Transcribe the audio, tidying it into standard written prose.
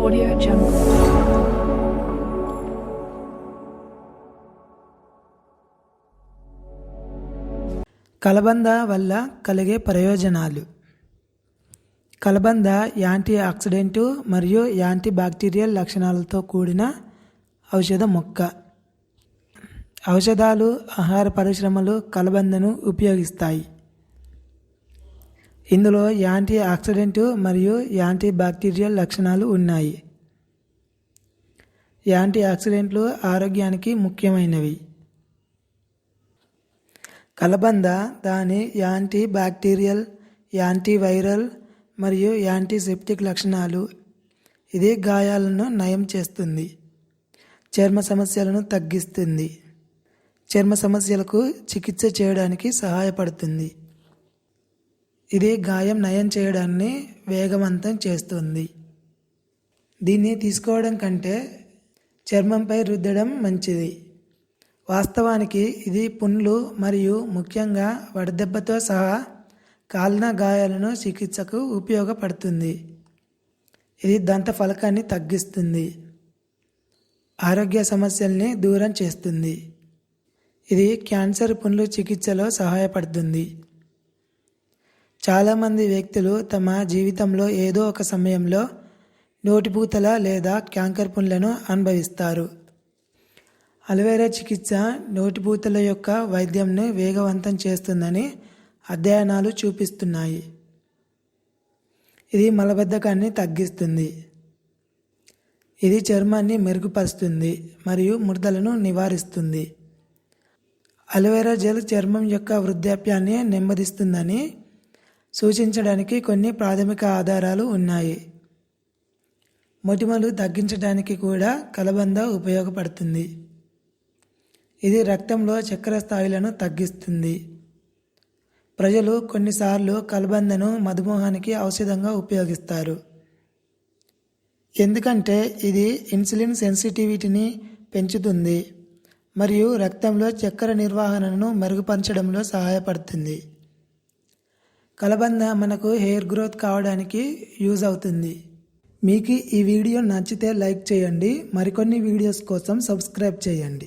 Audio Jungle. కలబంద వల్ల కలిగే ప్రయోజనాలు. కలబంద యాంటీ ఆక్సిడెంట్ మరియు యాంటీ బ్యాక్టీరియల్ లక్షణాలతో కూడిన ఔషధ మొక్క. ఔషధాలు, ఆహార పరిశ్రమలు కలబందను ఉపయోగిస్తాయి. ఇందులో యాంటీ ఆక్సిడెంట్ మరియు యాంటీ బ్యాక్టీరియల్ లక్షణాలు ఉన్నాయి. యాంటీ ఆక్సిడెంట్లు ఆరోగ్యానికి ముఖ్యమైనవి. కలబంద దాని యాంటీ బ్యాక్టీరియల్, యాంటీ వైరల్ మరియు యాంటీసెప్టిక్ లక్షణాలు. ఇది గాయాలను నయం చేస్తుంది, చర్మ సమస్యలను తగ్గిస్తుంది, చర్మ సమస్యలకు చికిత్స చేయడానికి సహాయపడుతుంది. ఇది గాయం నయం చేయడాన్ని వేగవంతం చేస్తుంది. దీన్ని తీసుకోవడం కంటే చర్మంపై రుద్దడం మంచిది. వాస్తవానికి ఇది పుండ్లు మరియు ముఖ్యంగా వడదెబ్బతో సహా కాలిన గాయాలను చికిత్సకు ఉపయోగపడుతుంది. ఇది దంత ఫలకాన్ని తగ్గిస్తుంది, ఆరోగ్య సమస్యల్ని దూరం చేస్తుంది. ఇది క్యాన్సర్ పుండ్లు చికిత్సలో సహాయపడుతుంది. చాలామంది వ్యక్తులు తమ జీవితంలో ఏదో ఒక సమయంలో నోటిపూతల లేదా క్యాన్సర్ పుండ్లను అనుభవిస్తారు. అలోవెరా చికిత్స నోటిపూతల యొక్క వైద్యంను వేగవంతం చేస్తుందని అధ్యయనాలు చూపిస్తున్నాయి. ఇది మలబద్ధకాన్ని తగ్గిస్తుంది. ఇది చర్మాన్ని మెరుగుపరుస్తుంది మరియు ముడతలను నివారిస్తుంది. అలోవెరా జెల్ చర్మం యొక్క వృద్ధాప్యాన్ని నెమ్మదిస్తుందని సూచించడానికి కొన్ని ప్రాథమిక ఆధారాలు ఉన్నాయి. మొటిమలు తగ్గించడానికి కూడా కలబంద ఉపయోగపడుతుంది. ఇది రక్తంలో చక్కెర స్థాయిలను తగ్గిస్తుంది. ప్రజలు కొన్నిసార్లు కలబందను మధుమేహానికి ఔషధంగా ఉపయోగిస్తారు, ఎందుకంటే ఇది ఇన్సులిన్ సెన్సిటివిటీని పెంచుతుంది మరియు రక్తంలో చక్కెర నిర్వహణను మెరుగుపరచడంలో సహాయపడుతుంది. కలబంద మనకు హెయిర్ గ్రోత్ కావడానికి యూజ్ అవుతుంది. మీకు ఈ వీడియో నచ్చితే లైక్ చేయండి. మరికొన్ని వీడియోస్ కోసం సబ్స్క్రైబ్ చేయండి.